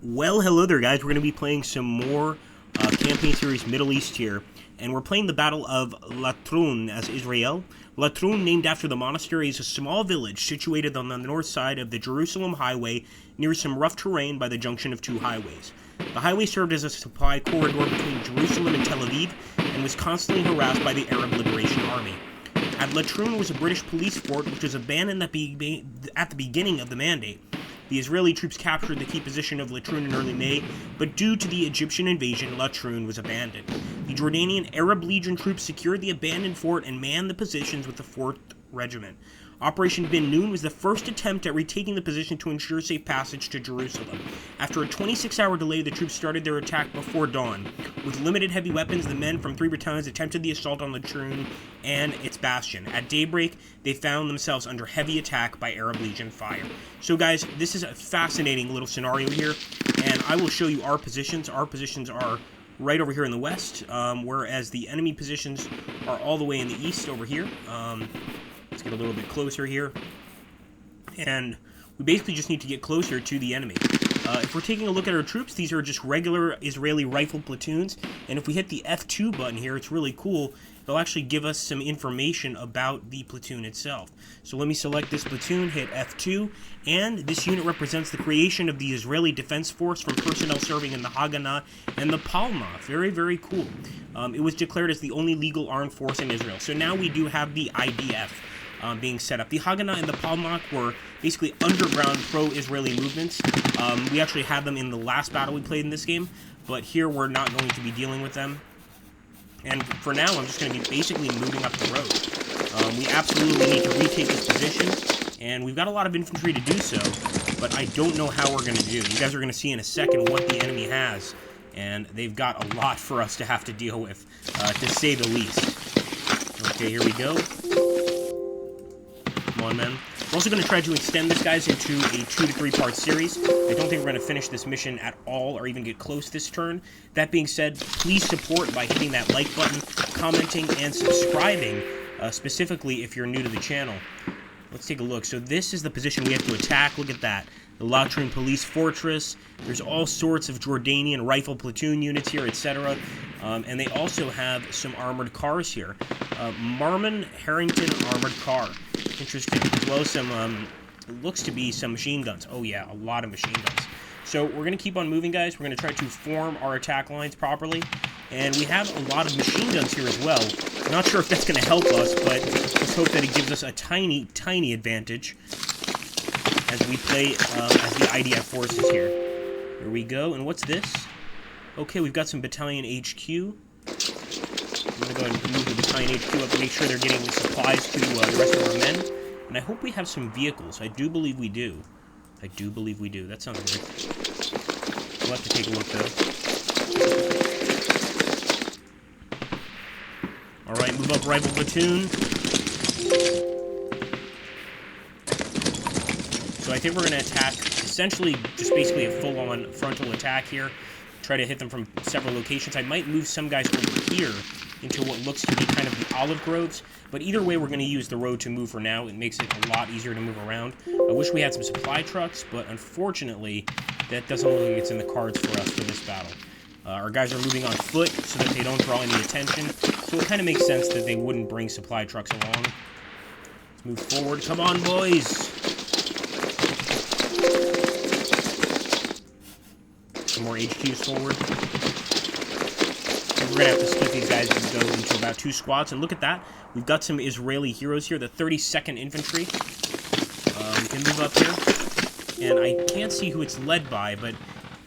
Well, hello there, guys. We're going to be playing some more campaign series Middle East here, and we're playing the Battle of Latrun as Israel. Latrun, named after the monastery, is a small village situated on the north side of the Jerusalem highway near some rough terrain by the junction of two highways. The highway served as a supply corridor between Jerusalem and Tel Aviv and was constantly harassed by the Arab Liberation Army. At Latrun was a British police fort which was abandoned at the beginning of the Mandate. The Israeli troops captured the key position of Latrun in early May, but due to the Egyptian invasion, Latrun was abandoned. The Jordanian Arab Legion troops secured the abandoned fort and manned the positions with the 4th Regiment. Operation Bin Noon was the first attempt at retaking the position to ensure safe passage to Jerusalem. After a 26-hour delay, the troops started their attack before dawn. With limited heavy weapons, the men from 3 battalions attempted the assault on Latrun and its bastion. At daybreak, they found themselves under heavy attack by Arab Legion fire. So guys, this is a fascinating little scenario here, and I will show you our positions. Our positions are right over here in the west, whereas the enemy positions are all the way in the east over here. Let's get a little bit closer here. And we basically just need to get closer to the enemy. If we're taking a look at our troops, these are just regular Israeli rifle platoons. And if we hit the F2 button here, it's really cool. It'll actually give us some information about the platoon itself. So let me select this platoon, hit F2, and this unit represents the creation of the Israeli Defense Force from personnel serving in the Haganah and the Palmah. Very, very cool. It was declared as the only legal armed force in Israel. So now we do have the IDF. Being set up. The Haganah and the Palmach were basically underground pro-Israeli movements. We actually had them in the last battle we played in this game, but here we're not going to be dealing with them. And for now, I'm just going to be basically moving up the road. We absolutely need to retake this position, and we've got a lot of infantry to do so, but I don't know how we're going to do. You guys are going to see in a second what the enemy has, and they've got a lot for us to have to deal with, to say the least. Okay, here we go. On, man. We're also going to try to extend this, guys, into a 2 to 3 part series. I don't think we're going to finish this mission at all or even get close this turn. That being said, please support by hitting that like button, commenting, and subscribing, specifically if you're new to the channel. Let's take a look. So this is the position we have to attack. Look at that. The Latrun Police Fortress. There's all sorts of Jordanian rifle platoon units here, etc. And they also have some armored cars here. Marmon Harrington armored car. Interesting. As well as some, looks to be some machine guns. Oh yeah, a lot of machine guns. So we're going to keep on moving, guys. We're going to try to form our attack lines properly. And we have a lot of machine guns here as well. Not sure if that's going to help us, but let's hope that it gives us a tiny, tiny advantage as we play as the IDF forces here. Here we go. And what's this? Okay, we've got some battalion HQ. I'm going to go ahead and move the battalion HQ up to make sure they're getting the supplies to the rest of our men. And I hope we have some vehicles. I do believe we do. I do believe we do. That sounds good. We'll have to take a look, though. Alright, move up rifle platoon. So I think we're going to attack, essentially, just basically a full-on frontal attack here. Try to hit them from several locations. I might move some guys over here into what looks to be kind of the olive groves, but either way we're going to use the road to move for now. It makes it a lot easier to move around. I wish we had some supply trucks, but unfortunately that doesn't look like it's in the cards for us for this battle. Our guys are moving on foot so that they don't draw any attention, so it kind of makes sense that they wouldn't bring supply trucks along. Let's move forward. Come on, boys! Some more HQs forward. We're going to have to split these guys and go into about 2 squads. And look at that. We've got some Israeli heroes here. The 32nd Infantry. We can move up here. And I can't see who it's led by, but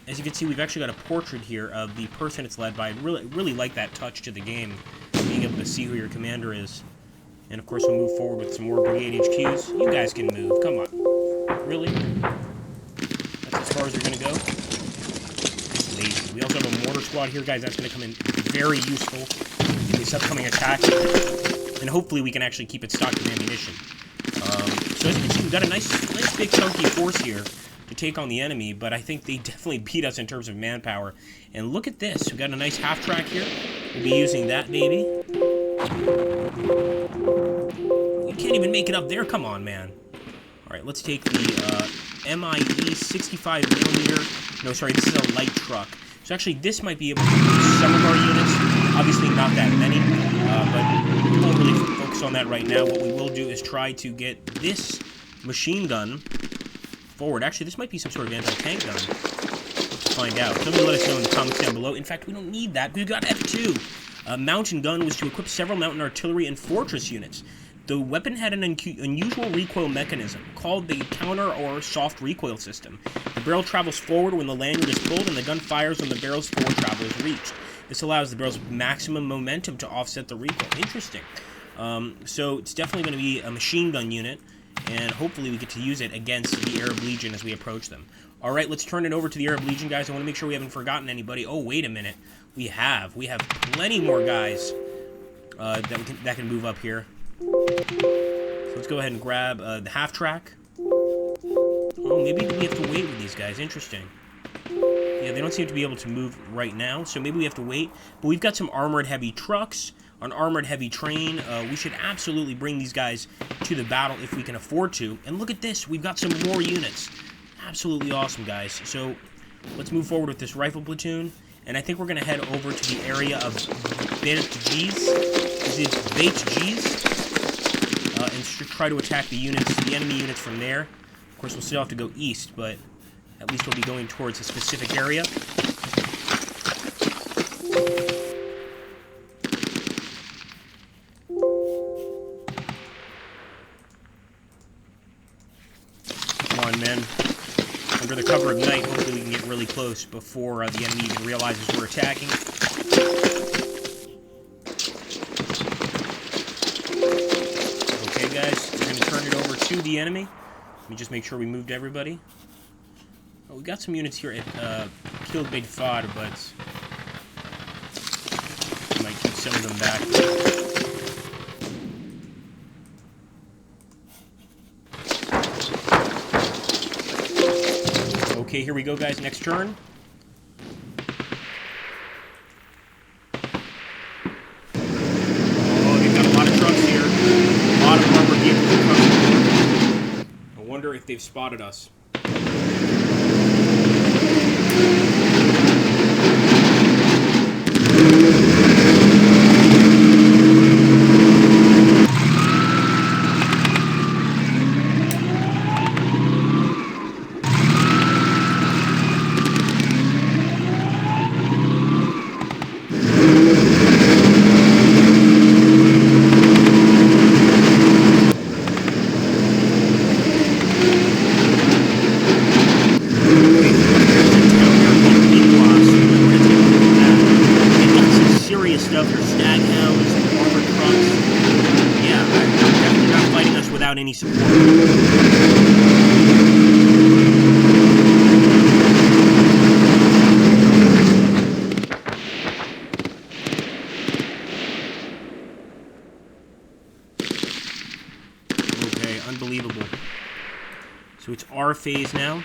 as you can see, we've actually got a portrait here of the person it's led by. I really like that touch to the game, being able to see who your commander is. And of course, we'll move forward with some more brigade HQs. You guys can move. Come on. Really? That's as far as you're going to go? Lazy. We also have a mortar squad here, guys. That's going to come in very useful in this upcoming attack. And hopefully we can actually keep it stocked with ammunition. So as you can see, we've got a nice big chunky force here to take on the enemy, but I think they definitely beat us in terms of manpower. And look at this. We've got a nice half track here. We'll be using that, baby. You can't even make it up there. Come on, man. All right, let's take the MIE 65 millimeter. No, sorry, this is a light truck. So actually, this might be able to use some of our units. Obviously, not that many, but we won't really focus on that right now. What we will do is try to get this machine gun forward. Actually, this might be some sort of anti-tank gun. Let's find out. Somebody let us know in the comments down below. In fact, we don't need that. We've got F2. A mountain gun was to equip several mountain artillery and fortress units. The weapon had an unusual recoil mechanism called the counter or soft recoil system. The barrel travels forward when the lanyard is pulled, and the gun fires when the barrel's forward travel is reached. This allows the barrel's maximum momentum to offset the recoil. Interesting. So it's definitely going to be a machine gun unit, and hopefully we get to use it against the Arab Legion as we approach them. Alright, let's turn it over to the Arab Legion, guys. I want to make sure we haven't forgotten anybody. Oh, wait a minute. We have plenty more guys that can move up here. So let's go ahead and grab the half-track. Oh, maybe we have to wait with these guys. Interesting. Yeah, they don't seem to be able to move right now, so maybe we have to wait. But we've got some armored heavy trucks, an armored heavy train. We should absolutely bring these guys to the battle if we can afford to. And look at this. We've got some more units. Absolutely awesome, guys. So let's move forward with this rifle platoon. And I think we're going to head over to the area of Beit-Jiz. Is it Beit-Jiz? And try to attack the enemy units from there. Of course, we'll still have to go east, but at least we'll be going towards a specific area. Come on, men. Under the cover of night, hopefully we can get really close before the enemy even realizes we're attacking. Guys, we're going to turn it over to the enemy. Let me just make sure we moved everybody. Oh, we got some units here at killed Big Fod, but we might keep some of them back. Okay, here we go, guys. Next turn. I wonder if they've spotted us. Any support. Okay, unbelievable. So it's our phase now.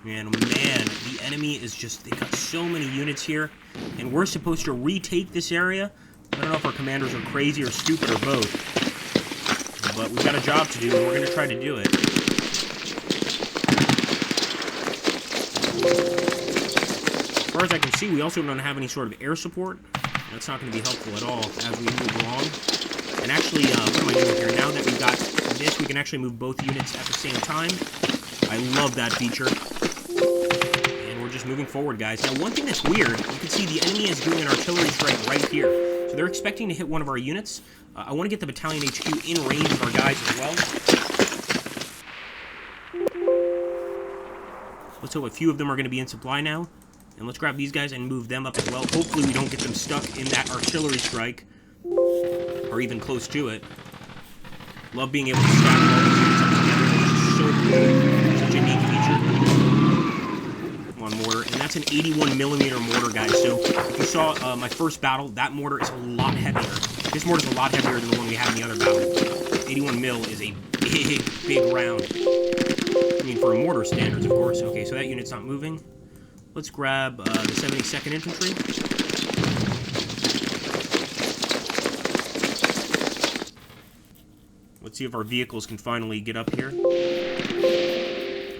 And man, the enemy is just, they've got so many units here, and we're supposed to retake this area. I don't know if our commanders are crazy or stupid or both. But we've got a job to do, and we're going to try to do it. As far as I can see, we also don't have any sort of air support. That's not going to be helpful at all as we move along. And actually, what am I doing here? Now that we've got this, we can actually move both units at the same time. I love that feature. And we're just moving forward, guys. Now, one thing that's weird, you can see the enemy is doing an artillery strike right here. So they're expecting to hit one of our units. I want to get the battalion HQ in range of our guys as well. Let's hope a few of them are going to be in supply now. And let's grab these guys and move them up as well. Hopefully we don't get them stuck in that artillery strike. Or even close to it. Love being able to stack all these units up together. It's so cool. Such a neat feature. Come on, mortar. And that's an 81mm mortar, guys. So if you saw my first battle, that mortar is a lot heavier. This mortar is a lot heavier than the one we had in the other battle. 81mm is a big round. I mean, for mortar standards, of course. Okay, so that unit's not moving. Let's grab the 72nd Infantry. Let's see if our vehicles can finally get up here.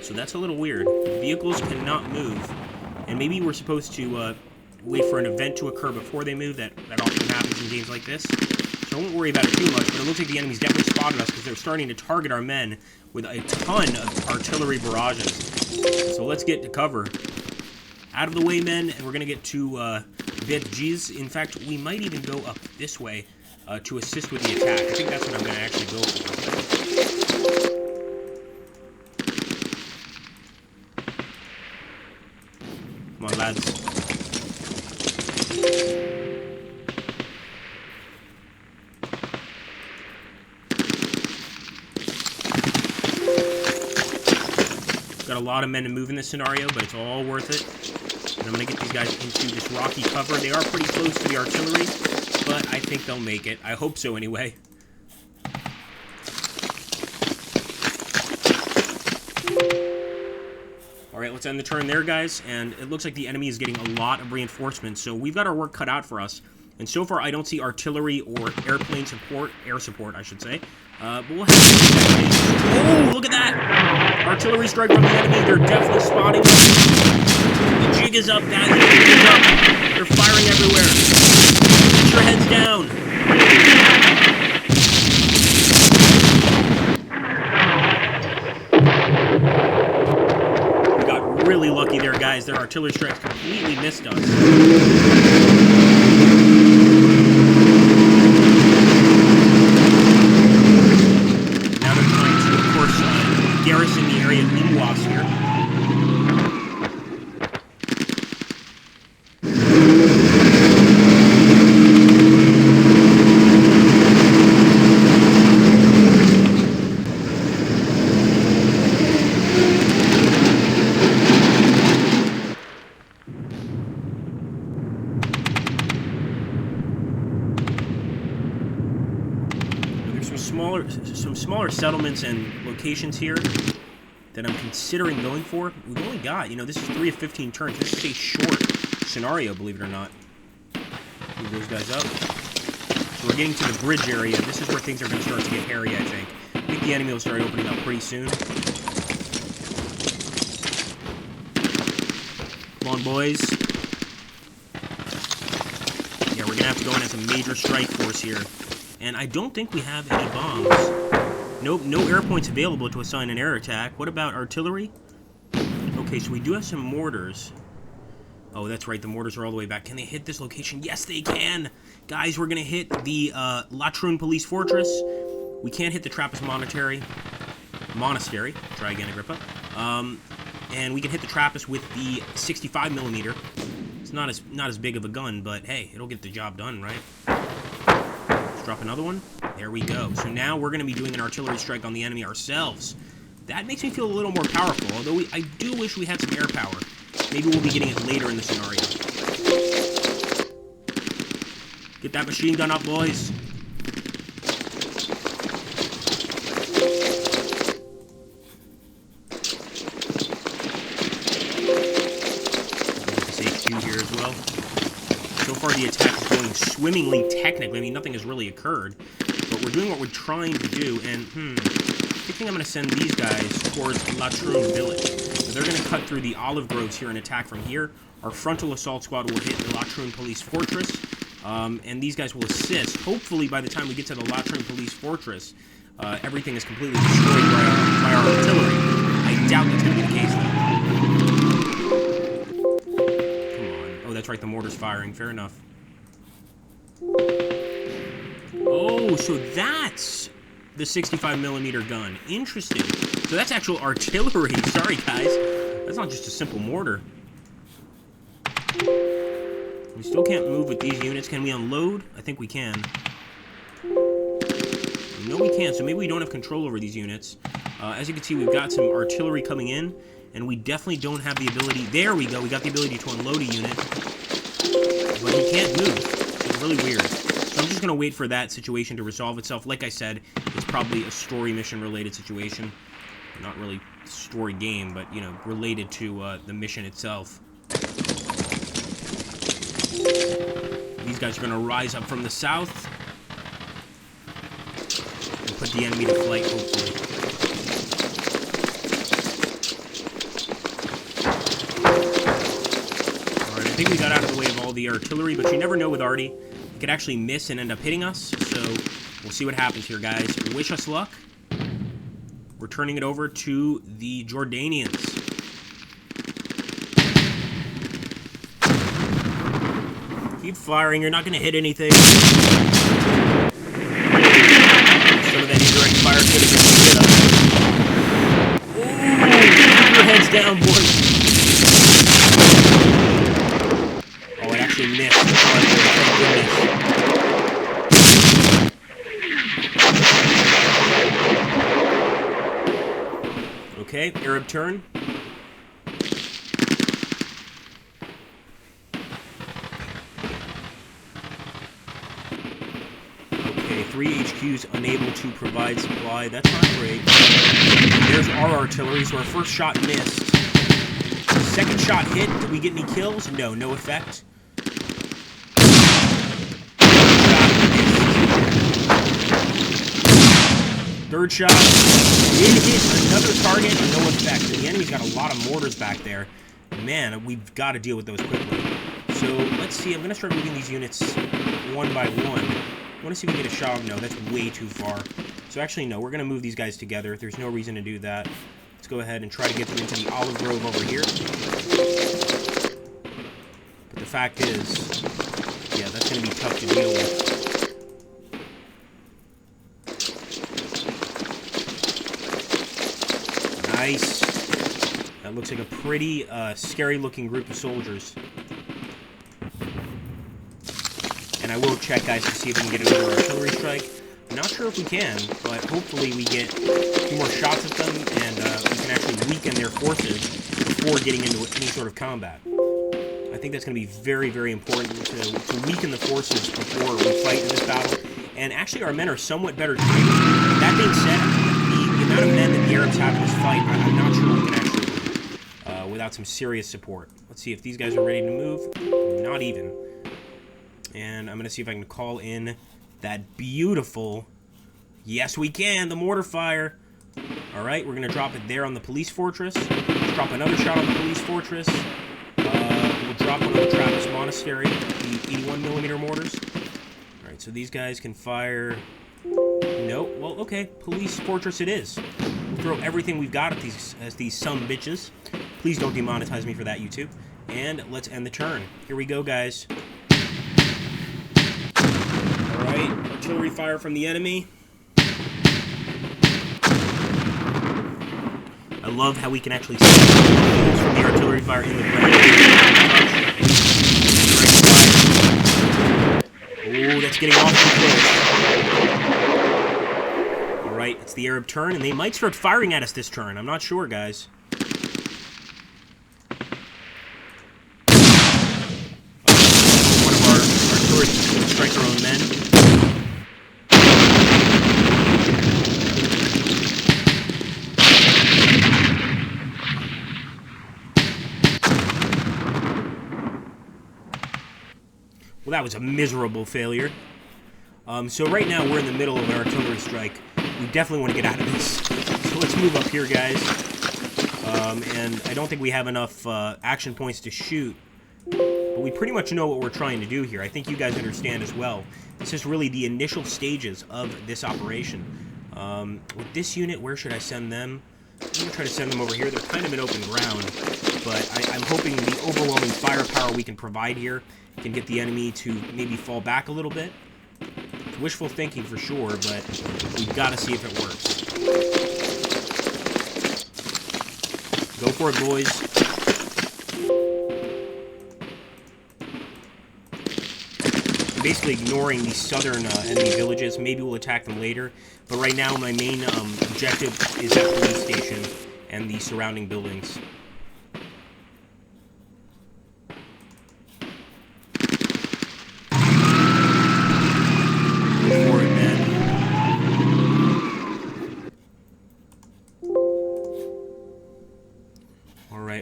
So that's a little weird. The vehicles cannot move. And maybe we're supposed to wait for an event to occur before they move. That often happens in games like this. So I won't worry about it too much, but it looks like the enemy's definitely spotted us because they're starting to target our men with a ton of artillery barrages. So let's get to cover. Out of the way, men, and we're going to get to Vetjiz. In fact, we might even go up this way to assist with the attack. I think that's what I'm going to actually go for. Come on, lads. Got a lot of men to move in this scenario, but it's all worth it. And I'm going to get these guys into this rocky cover. They are pretty close to the artillery, but I think they'll make it. I hope so, anyway. Alright, let's end the turn there, guys. And it looks like the enemy is getting a lot of reinforcements, so we've got our work cut out for us. And so far, I don't see artillery or airplane support, air support, I should say. But we'll have to see that. Oh, look at that! Artillery strike from the enemy. They're definitely spotting us. The jig is up, guys. The jig is up. They're firing everywhere. Get your heads down. We got really lucky there, guys. Their artillery strikes completely missed us. Garrison the area of Nimwas here. There's some smaller settlements and locations here that I'm considering going for. We've only got, this is 3 of 15 turns. This is a short scenario, believe it or not. Move those guys up. So we're getting to the bridge area. This is where things are going to start to get hairy, I think. I think the enemy will start opening up pretty soon. Come on, boys. Yeah, we're going to have to go in as a major strike force here. And I don't think we have any bombs. Nope, no air points available to assign an air attack. What about artillery? Okay, so we do have some mortars. Oh, that's right, the mortars are all the way back. Can they hit this location? Yes, they can! Guys, we're going to hit the Latrun Police Fortress. We can't hit the Trappist Monastery. Try again, Agrippa. And we can hit the Trappist with the 65mm. It's not as big of a gun, but hey, it'll get the job done, right? Drop another one. There we go. So now we're going to be doing an artillery strike on the enemy ourselves. That makes me feel a little more powerful, although I do wish we had some air power. Maybe we'll be getting it later in the scenario. Get that machine gun up, boys. This HQ here as well. So far, the attack is going swimmingly, technically. I mean, nothing has really occurred. But we're doing what we're trying to do, and, I think I'm going to send these guys towards Latrun village. So they're going to cut through the olive groves here and attack from here. Our frontal assault squad will hit the Latrun Police Fortress, and these guys will assist. Hopefully, by the time we get to the Latrun Police Fortress, everything is completely destroyed by our artillery. I doubt that's going to be the case, though. That's right, the mortar's firing. Fair enough. Oh, so that's the 65mm gun. Interesting. So that's actual artillery. Sorry, guys. That's not just a simple mortar. We still can't move with these units. Can we unload? I think we can. No, we can't. So maybe we don't have control over these units. As you can see, we've got some artillery coming in, and we definitely don't have the ability. There we go. We got the ability to unload a unit. But he can't move. It's really weird. So I'm just going to wait for that situation to resolve itself. Like I said, it's probably a story mission related situation. Not really story game, but, related to the mission itself. These guys are going to rise up from the south and put the enemy to flight, hopefully. Alright, I think we got out of the way of all the artillery, but you never know with Artie. It could actually miss and end up hitting us, so we'll see what happens here, guys. Wish us luck. We're turning it over to the Jordanians. Keep firing, you're not going to hit anything. Some of that indirect fire could have been hit us. Ooh, keep your heads down, boys. Oh, it actually missed. Oh, okay, Arab turn. Okay, 3 HQs unable to provide supply. That's not great. There's our artillery, so our first shot missed. Second shot hit. Did we get any kills? No, no effect. Third shot. Did hit another target, no effect. And the enemy's got a lot of mortars back there. Man, we've got to deal with those quickly. So, let's see. I'm going to start moving these units one by one. I want to see if we get a shot. No, that's way too far. So, actually, no. We're going to move these guys together. There's no reason to do that. Let's go ahead and try to get them into the olive grove over here. But the fact is, yeah, that's going to be tough to deal with. Nice. That looks like a pretty scary-looking group of soldiers. And I will check, guys, to see if we can get another artillery strike. I'm not sure if we can, but hopefully we get a few more shots at them, and we can actually weaken their forces before getting into any sort of combat. I think that's going to be very, very important to weaken the forces before we fight in this battle. And actually, our men are somewhat better trained. That being said, the amount of men that the Arabs have in this fight, I'm not sure we can actually without some serious support. Let's see if these guys are ready to move. Not even. And I'm going to see if I can call in that beautiful... Yes, we can! The mortar fire! Alright, we're going to drop it there on the police fortress. Let's drop another shot on the police fortress. We'll drop one on the Trappist Monastery, the 81mm mortars. Alright, so these guys can fire... Nope. Well, okay. Police fortress it is. We'll throw everything we've got at these bitches. Please don't demonetize me for that, YouTube. And let's end the turn. Here we go, guys. Alright, artillery fire from the enemy. I love how we can actually see holes from the artillery fire in the ground. Oh, that's getting awfully close. Alright, it's the Arab turn, and they might start firing at us this turn. I'm not sure, guys. One of our artillery will strike their own men. Well, that was a miserable failure. So right now we're in the middle of an artillery strike. We definitely want to get out of this. So let's move up here, guys. And I don't think we have enough action points to shoot. But we pretty much know what we're trying to do here. I think you guys understand as well. This is really the initial stages of this operation. With this unit, where should I send them? I'm going to try to send them over here. They're kind of in open ground. But I'm hoping the overwhelming firepower we can provide here can get the enemy to maybe fall back a little bit. It's wishful thinking for sure, but we've got to see if it works. Go for it, boys. I'm basically ignoring these southern enemy villages. Maybe we'll attack them later. But right now, my main objective is that police station and the surrounding buildings.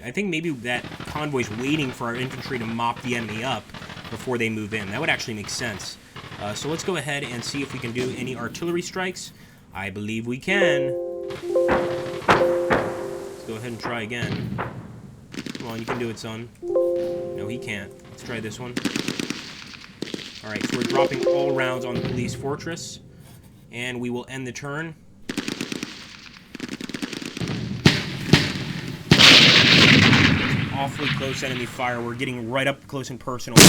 I think maybe that convoy's waiting for our infantry to mop the enemy up before they move in. That would actually make sense. So let's go ahead and see if we can do any artillery strikes. I believe we can. Let's go ahead and try again. Come on, you can do it, son. No, he can't. Let's try this one. Alright, so we're dropping all rounds on the police fortress. And we will end the turn. Awfully close enemy fire. We're getting right up close and personal. Nice!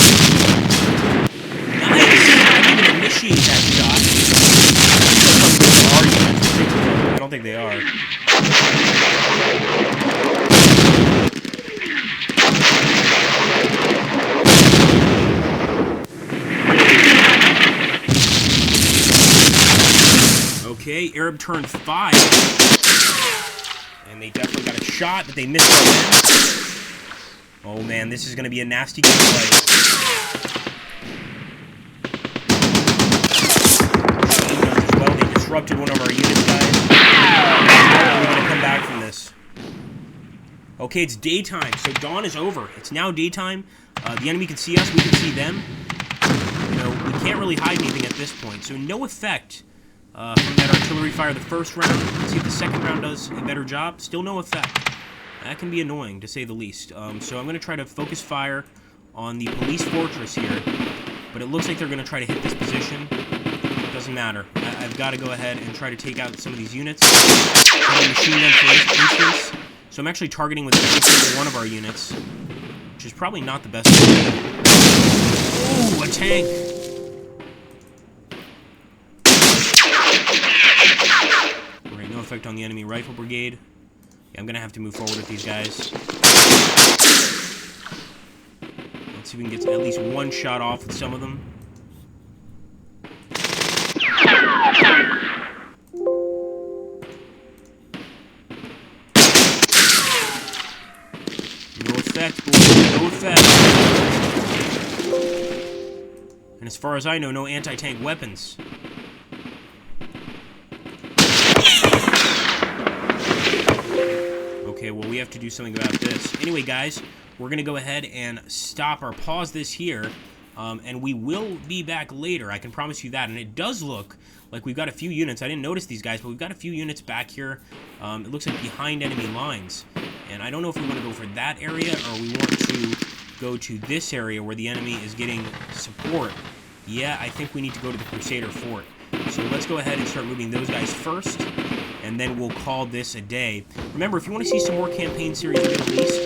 I didn't even initiate that shot. I don't think they are. Okay, Arab turned 5. And they definitely got a shot, but they missed our win. Oh man, this is going to be a nasty gunfight. Well, they disrupted one of our units, guys. We're going to come back from this. Okay, it's daytime, so dawn is over. It's now daytime. The enemy can see us, we can see them. You know, we can't really hide anything at this point, so no effect from that artillery fire the first round. Let's see if the second round does a better job. Still no effect. That can be annoying, to say the least. So I'm going to try to focus fire on the police fortress here. But it looks like they're going to try to hit this position. Doesn't matter. I've got to go ahead and try to take out some of these units. Machine gun for instance. So I'm actually targeting with every single one of our units. Which is probably not the best idea. Ooh, a tank! Alright, no effect on the enemy rifle brigade. Yeah, I'm going to have to move forward with these guys. Let's see if we can get at least one shot off with some of them. No effect, boys. No effect. And as far as I know, no anti-tank weapons. Okay, well, we have to do something about this. Anyway, guys, we're going to go ahead and stop or pause this here, and we will be back later. I can promise you that. And it does look like we've got a few units. I didn't notice these guys, but we've got a few units back here. It looks like behind enemy lines. And I don't know if we want to go for that area or we want to go to this area where the enemy is getting support. Yeah, I think we need to go to the Crusader Fort. So let's go ahead and start moving those guys first, and then we'll call this a day. Remember, if you want to see some more campaign series in the Middle East,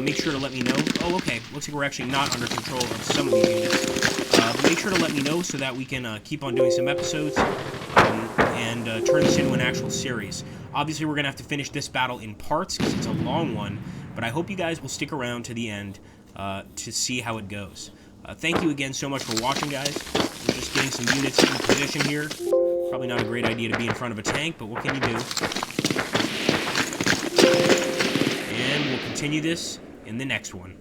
make sure to let me know. Oh, okay. Looks like we're actually not under control of some of these units. But make sure to let me know so that we can keep on doing some episodes and turn this into an actual series. Obviously, we're going to have to finish this battle in parts because it's a long one, but I hope you guys will stick around to the end to see how it goes. Thank you again so much for watching, guys. We're just getting some units in position here. Probably not a great idea to be in front of a tank, but what can you do? And we'll continue this in the next one.